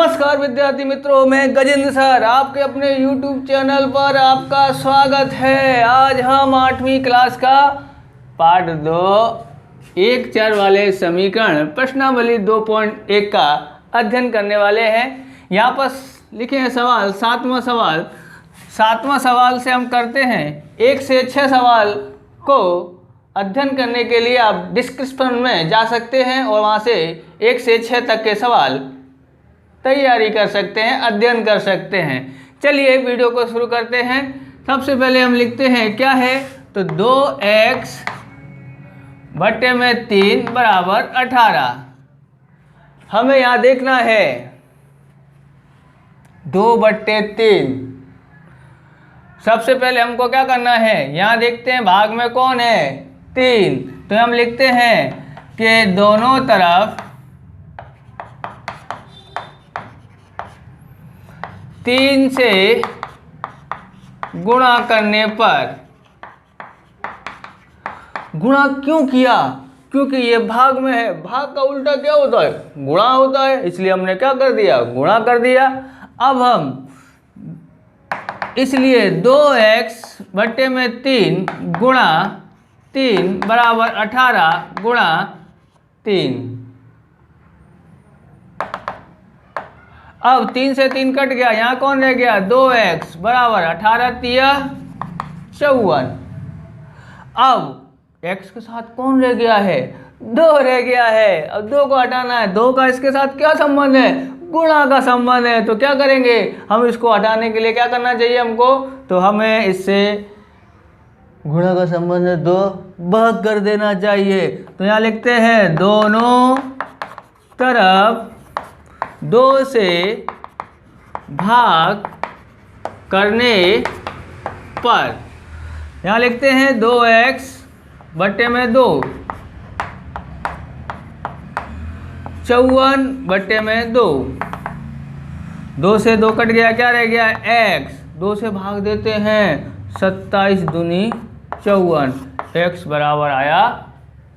नमस्कार विद्यार्थी मित्रों, मैं गजेंद्र सर आपके अपने YouTube चैनल पर आपका स्वागत है। आज हम 8वीं क्लास का पार्ट 2 एक चर वाले समीकरण प्रश्नावली 2.1 का अध्ययन करने वाले हैं। यहाँ पर लिखे हैं सवाल, सातवां सवाल से हम करते हैं। 1 से 6 सवाल को अध्ययन करने के लिए आप डिस्क्रिप्शन में जा सकते हैं और वहाँ से 1 से 6 तक के सवाल तैयारी कर सकते हैं, अध्ययन कर सकते हैं। चलिए वीडियो को शुरू करते हैं। सबसे पहले हम लिखते हैं क्या है, तो 2x बट्टे में 3 बराबर 18। हमें यहाँ देखना है 2/3। सबसे पहले हमको क्या करना है, यहाँ देखते हैं भाग में कौन है, 3। तो हम लिखते हैं कि दोनों तरफ 3 से गुणा करने पर, गुणा क्यों किया, क्योंकि ये भाग में है। भाग का उल्टा क्या होता है, गुणा होता है, इसलिए हमने क्या कर दिया, गुणा कर दिया। अब हम इसलिए 2x बट्टे में 3 गुणा 3 बराबर 18 गुणा 3। अब 3 से 3 कट गया, यहाँ कौन रह गया, 2x बराबर 18 तिया 54। अब x के साथ कौन रह गया है, 2 रह गया है। अब 2 को हटाना है, 2 का इसके साथ क्या संबंध है, गुणा का संबंध है। तो क्या करेंगे हम, इसको हटाने के लिए क्या करना चाहिए हमको, तो हमें इससे गुणा का संबंध है 2 भाग कर देना चाहिए। तो यहाँ लिखते हैं दोनों तरफ 2 से भाग करने पर, यहाँ लिखते हैं 2x बट्टे में 2 54 बट्टे में 2। 2 से 2 कट गया, क्या रह गया, x। 2 से भाग देते हैं, 27 दूनी 54। x बराबर आया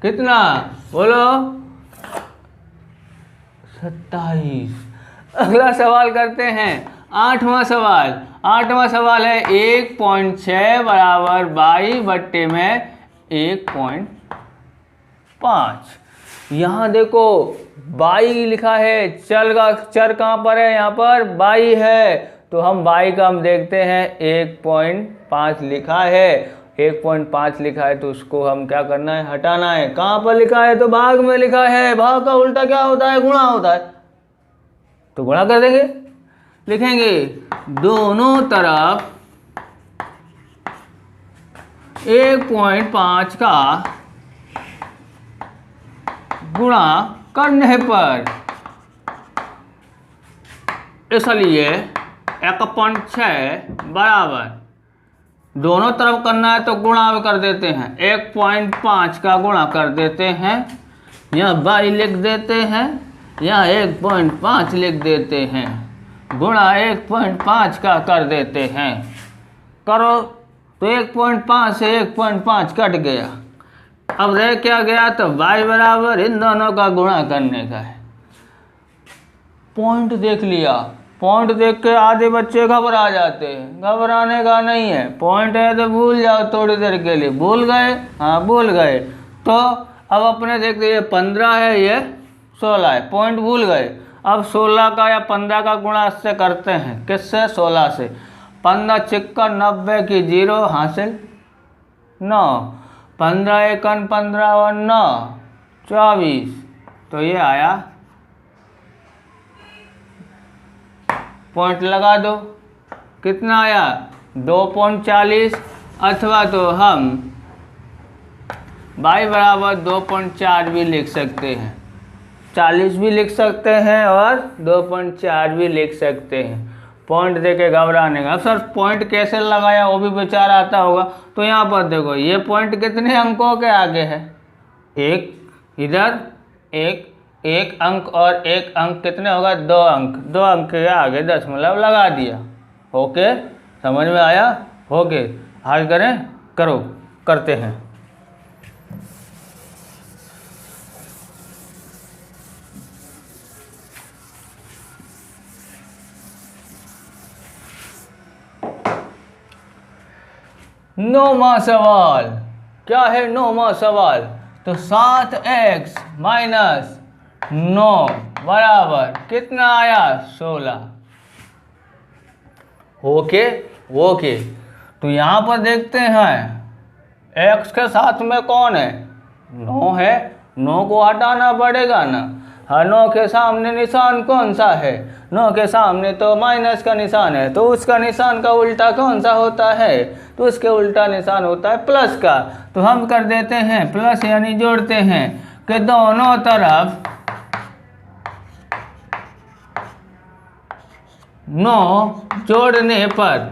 कितना, बोलो, 27। अगला सवाल करते हैं, 8वां सवाल। 8वां सवाल है 1.6 बराबर 22 बट्टे में 1.5। यहाँ देखो 22 लिखा है, चर कहाँ पर है, यहाँ पर 22 है। तो हम 22 का हम देखते हैं 1.5 लिखा है, 1.5 लिखा है, तो उसको हम क्या करना है, हटाना है। कहाँ पर लिखा है, तो भाग में लिखा है। भाग का उल्टा क्या होता है, गुणा होता है, तो गुणा कर देंगे। लिखेंगे दोनों तरफ 1.5 का गुणा करने पर, इसलिए 1.6 बराबर, दोनों तरफ करना है तो गुणा कर देते हैं, 1.5 का गुणा कर देते हैं। यहाँ 22 लिख देते हैं, यहाँ 1.5 लिख देते हैं, गुणा 1.5 का कर देते हैं। करो तो 1.5 से 1.5 कट गया। अब रह क्या गया, तो y बराबर इन दोनों का गुणा करने का है। पॉइंट देख लिया, पॉइंट देख के आधे बच्चे घबरा जाते हैं, घबराने का नहीं है। पॉइंट है तो भूल जाओ थोड़ी देर के लिए, भूल गए, हाँ भूल गए। तो अब अपने देखते, ये 15 है, ये 16 है, पॉइंट भूल गए। अब 16 का या 15 का गुणा इससे करते हैं, किससे, 16 से। 15 चिक्का 90 की 0 हासिल 9, 15 एकन 15 और 9 24। तो ये आया, पॉइंट लगा दो, कितना आया 2.40। अथवा तो हम y बराबर 2.4 भी लिख सकते हैं, 40 भी लिख सकते हैं और 2.4 भी लिख सकते हैं। पॉइंट देके घबराने का। अब सर पॉइंट कैसे लगाया वो भी विचार आता होगा। तो यहाँ पर देखो, ये पॉइंट कितने अंकों के आगे है, एक इधर, एक अंक और एक अंक, कितने होगा, 2 अंक, 2 अंक के आगे दशमलव लगा दिया। ओके, समझ में आया, ओके। हल करें, करो, करते हैं। 9वां सवाल क्या है? 9वां सवाल तो 7x माइनस 9 बराबर कितना आया? 16। ओके ओके, तो यहाँ पर देखते हैं x के साथ में कौन है? 9 है, 9 को हटाना पड़ेगा ना। हाँ, 9 के सामने निशान कौन सा है? 9 के सामने तो माइनस का निशान है, तो उसका निशान का उल्टा कौन सा होता है? तो उसके उल्टा निशान होता है प्लस का। तो हम कर देते हैं प्लस, यानी जोड़ते हैं कि दोनों तरफ 9 जोड़ने पर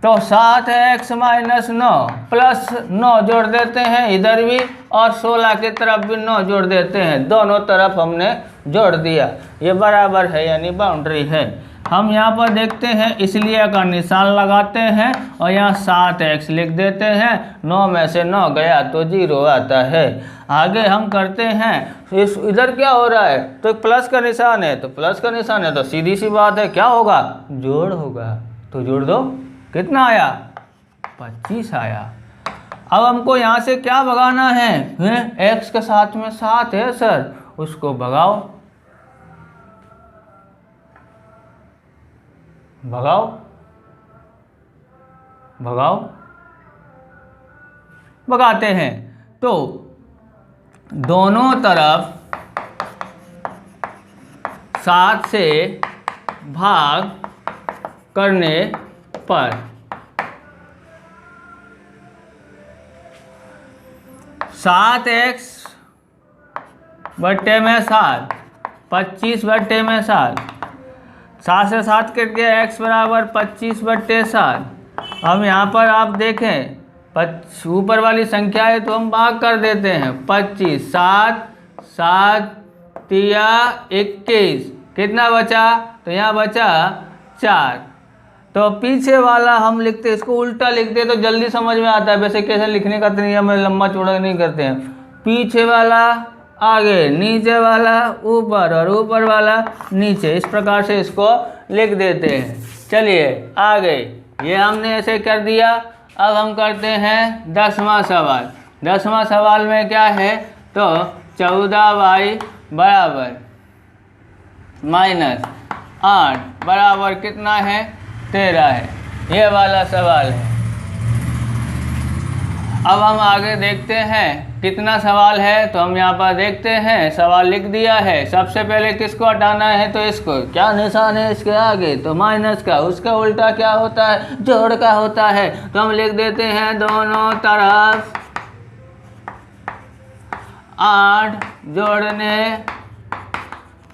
तो 7x माइनस 9 प्लस 9 जोड़ देते हैं इधर भी, और 16 की तरफ भी 9 जोड़ देते हैं। दोनों तरफ हमने जोड़ दिया, ये बराबर है यानी बाउंड्री है। हम यहाँ पर देखते हैं, इसलिए का निशान लगाते हैं और यहाँ 7x लिख देते हैं। 9 में से 9 गया तो 0 आता है। आगे हम करते हैं, इस इधर क्या हो रहा है? तो प्लस का निशान है, तो प्लस का निशान है तो सीधी सी बात है, क्या होगा? जोड़ होगा। तो जोड़ दो, कितना आया? 25 आया। अब हमको यहाँ से क्या भगाना है? x के साथ में 7 है सर, उसको भगाओ भगाओ भगाओ, भगाते हैं। तो दोनों तरफ 7 से भाग करने पर 7x बट्टे में 7, 25 बट्टे में 7, 7 से 7 कट गया, x बराबर 25 बट्टे 7। हम यहाँ पर आप देखें, ऊपर वाली संख्या है तो हम भाग कर देते हैं। 25, 7, 7 तिया 21, कितना बचा? तो यहाँ बचा 4। तो पीछे वाला हम लिखते, इसको उल्टा लिखते तो जल्दी समझ में आता है। वैसे कैसे लिखने का नियम है, लंबा चौड़ा नहीं करते हैं। पीछे वाला आगे, नीचे वाला ऊपर और ऊपर वाला नीचे, इस प्रकार से इसको लिख देते हैं। चलिए आगे, ये हमने ऐसे कर दिया। अब हम करते हैं 10वां सवाल। 10वां सवाल में क्या है? तो 14y बराबर माइनस 8 बराबर कितना है? 13 है। ये वाला सवाल है। अब हम आगे देखते हैं कितना सवाल है। तो हम यहाँ पर देखते हैं, सवाल लिख दिया है। सबसे पहले किसको हटाना है? तो इसको। क्या निशान है इसके आगे? तो माइनस का। उसका उल्टा क्या होता है? जोड़ का होता है। तो हम लिख देते हैं दोनों तरफ 8 जोड़ने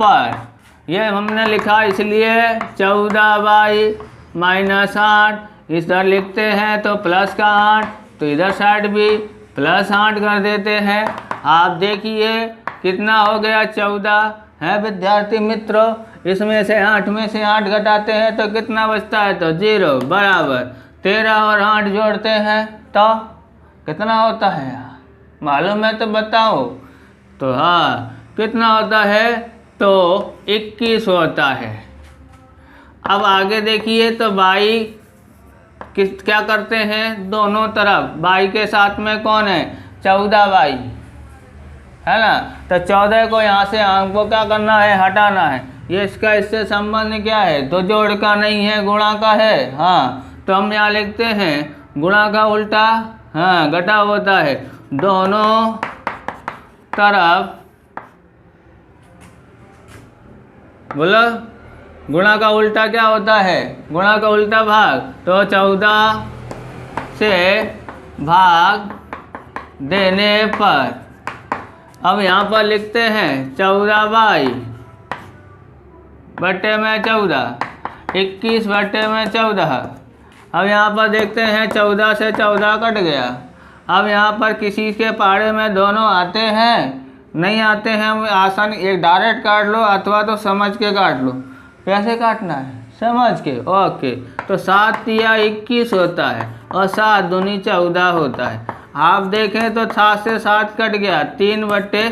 पर। ये हमने लिखा इसलिए 14y माइनस 8 इधर लिखते हैं तो प्लस का 8, तो इधर साइड भी प्लस 8 कर देते हैं। आप देखिए कितना हो गया? 14 है विद्यार्थी मित्रों। इसमें से 8 में से 8 घटाते हैं तो कितना बचता है? तो 0 बराबर 13 और 8 जोड़ते हैं तो कितना होता है? मालूम है तो बताओ। तो हाँ, कितना होता है? तो 21 होता है। अब आगे देखिए, तो y क्या करते हैं? दोनों तरफ y के साथ में कौन है? 14y है ना। तो 14 को यहाँ से हमको क्या करना है? हटाना है। ये इसका इससे संबंध क्या है? तो जोड़ का नहीं है, गुणा का है। हाँ, तो हम यहाँ लिखते हैं गुणा का उल्टा हाँ घटा होता है। दोनों तरफ बोलो, गुणा का उल्टा क्या होता है? गुणा का उल्टा भाग। तो 14 से भाग देने पर अब यहाँ पर लिखते हैं 14y बट्टे में 14, 21 बट्टे में 14। अब यहाँ पर देखते हैं 14 से 14 कट गया। अब यहाँ पर किसी के पाड़े में दोनों आते हैं? नहीं आते हैं। हम आसानी एक डायरेक्ट काट लो अथवा तो समझ के काट लो। कैसे काटना है? समझ के। ओके, तो 7 या 21 होता है और 7 दूनी 14 होता है। आप देखें तो 7 से 7 कट गया, 3 बट्टे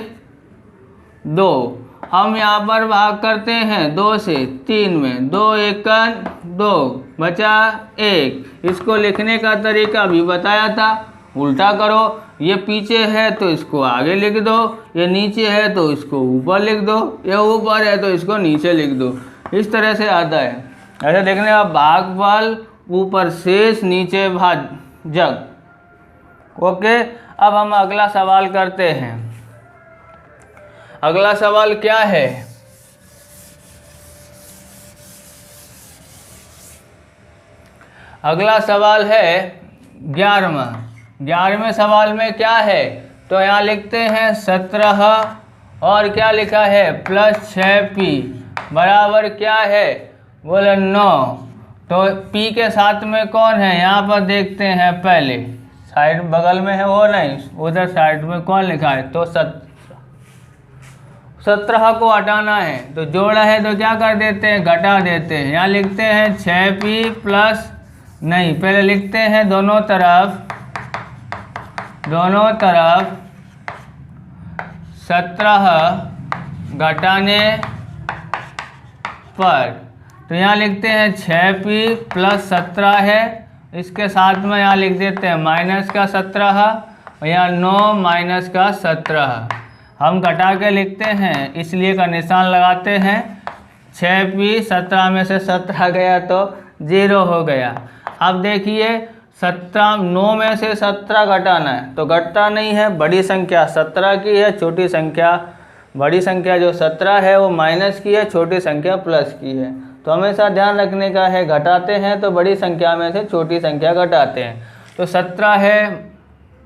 2। हम यहाँ पर भाग करते हैं 2 से 3 में, 2 एकन 2 बचा 1। इसको लिखने का तरीका भी बताया था, उल्टा करो। ये पीछे है तो इसको आगे लिख दो, ये नीचे है तो इसको ऊपर लिख दो, ये ऊपर है तो इसको नीचे लिख दो। इस तरह से आता है। ऐसे देखने का भागफल ऊपर शेष नीचे भाजक। ओके, अब हम अगला सवाल करते हैं। अगला सवाल क्या है? अगला सवाल है 11वें सवाल में क्या है? तो यहाँ लिखते हैं 17 और क्या लिखा है प्लस 6p बराबर क्या है? बोले 9। तो p के साथ में कौन है यहाँ पर देखते हैं। पहले साइड बगल में है वो नहीं, उधर साइड में कौन लिखा है? तो 17 को हटाना है, तो जोड़ा है तो क्या कर देते हैं, घटा देते हैं। यहाँ लिखते हैं 6p प्लस, नहीं पहले लिखते हैं दोनों तरफ 17 घटाने पर। तो यहाँ लिखते हैं 6p प्लस 17 है, इसके साथ में यहाँ लिख देते हैं माइनस का 17 और यहाँ 9 माइनस का 17। हम घटा के लिखते हैं इसलिए का निशान लगाते हैं। 6p 17 में से 17 गया तो 0 हो गया। अब देखिए 9 में से 17 घटाना है तो घटता नहीं है, बड़ी संख्या 17 की है, छोटी संख्या बड़ी संख्या जो 17 है वो माइनस की है, छोटी संख्या प्लस की है। तो हमेशा ध्यान रखने का है, घटाते हैं तो बड़ी संख्या में से छोटी संख्या घटाते हैं। तो 17 है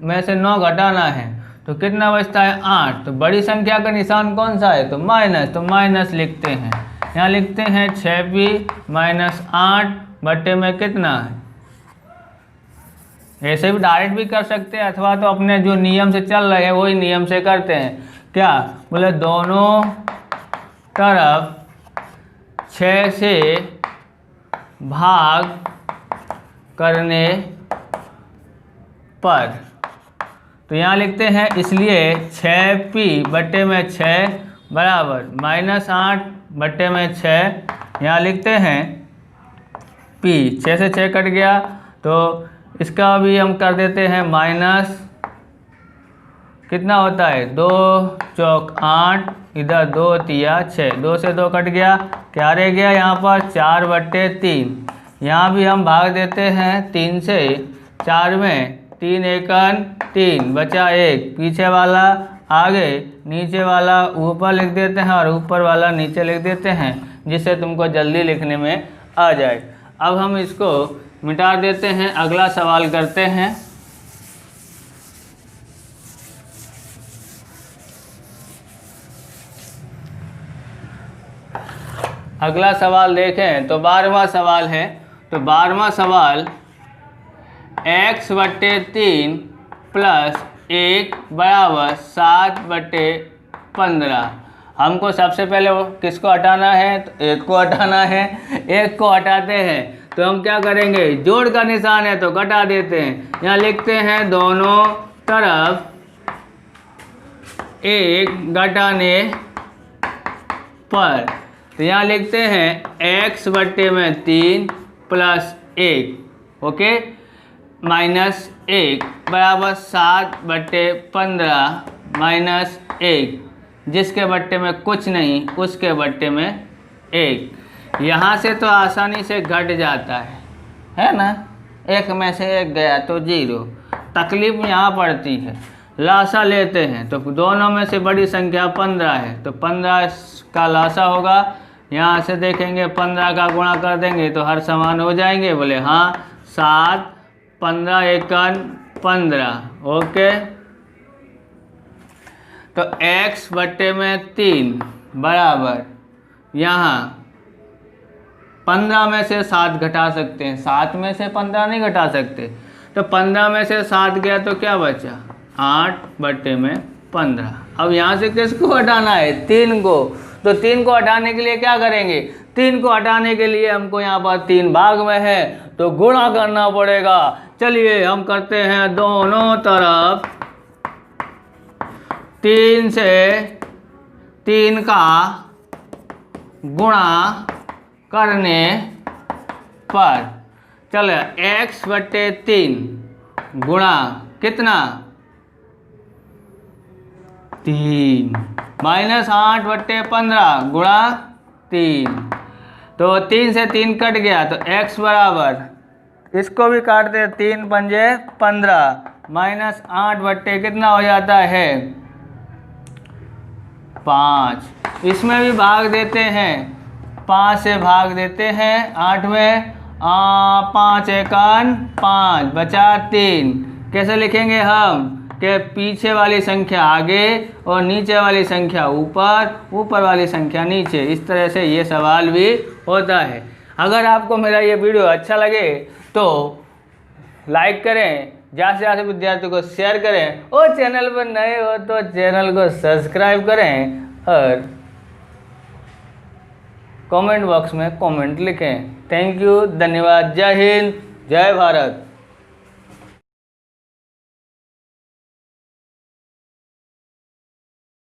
में से 9 घटाना है तो कितना बचता है 8। तो बड़ी संख्या का निशान कौन सा है? तो माइनस, तो माइनस लिखते हैं। यहाँ लिखते हैं 6p माइनस 8 बट्टे में कितना है। ऐसे भी डायरेक्ट भी कर सकते हैं अथवा तो अपने जो नियम से चल रहे हैं वही नियम से करते हैं। क्या बोले दोनों तरफ 6 से भाग करने पर। तो यहाँ लिखते हैं इसलिए 6p बट्टे में 6 बराबर माइनस 8 बट्टे में 6। यहाँ लिखते हैं p, 6 से 6 कट गया तो इसका भी हम कर देते हैं माइनस, कितना होता है 2 चौक 8, इधर 2 तिया 6, 2 से 2 कट गया, क्या रह गया यहाँ पर 4 बट्टे 3। यहाँ भी हम भाग देते हैं 3 से 4 में, 3 एकन 3 बचा 1, पीछे वाला आगे नीचे वाला ऊपर लिख देते हैं और ऊपर वाला नीचे लिख देते हैं जिससे तुमको जल्दी लिखने में आ जाए। अब हम इसको मिटा देते हैं, अगला सवाल करते हैं। अगला सवाल देखें तो 12वां सवाल है। तो 12वां सवाल x बट्टे 3 प्लस 1 बराबर 7 बट्टे 15। हमको सबसे पहले किसको हटाना है? तो 1 को हटाना है। 1 को हटाते हैं तो हम क्या करेंगे, जोड़ का निशान है तो घटा देते हैं। यहाँ लिखते हैं दोनों तरफ 1 घटाने पर। तो यहाँ लिखते हैं x बट्टे में 3 प्लस 1 ओके माइनस 1 बराबर 7 बट्टे 15 माइनस 1, जिसके बट्टे में कुछ नहीं उसके बट्टे में 1। यहाँ से तो आसानी से घट जाता है ना, 1 में से 1 गया तो 0। तकलीफ यहाँ पड़ती है, लासा लेते हैं तो दोनों में से बड़ी संख्या 15 है तो 15 का लासा होगा। यहाँ से देखेंगे 15 का गुणा कर देंगे तो हर समान हो जाएंगे। बोले हाँ 7 15 एकन 15 ओके। तो x बट्टे में 3 बराबर यहाँ 15 में से 7 घटा सकते हैं, 7 में से 15 नहीं घटा सकते। तो 15 में से 7 गया तो क्या बचा 8 बट्टे में 15। अब यहाँ से किसको हटाना है? 3 को। तो 3 को हटाने के लिए क्या करेंगे? 3 को हटाने के लिए हमको यहाँ पर 3 भाग में है तो गुणा करना पड़ेगा। चलिए हम करते हैं दोनों तरफ 3 से 3 का गुणा करने पर, चलो x/3 गुणा कितना 3 -8/15 गुणा 3, तो 3 से 3 कट गया तो x बराबर, इसको भी काटते हैं, 3 पंजे 15 -8 कितना हो जाता है 5। इसमें भी भाग देते हैं, 5 से भाग देते हैं 8 में, 5 एकान 5 बचा 3। कैसे लिखेंगे हम कि पीछे वाली संख्या आगे और नीचे वाली संख्या ऊपर, ऊपर वाली संख्या नीचे। इस तरह से ये सवाल भी होता है। अगर आपको मेरा ये वीडियो अच्छा लगे तो लाइक करें, ज़्यादा से ज़्यादा विद्यार्थियों को शेयर करें, और चैनल पर नए हो तो चैनल को सब्सक्राइब करें और कमेंट बॉक्स में कमेंट लिखें। थैंक यू, धन्यवाद, जय हिंद, जय भारत।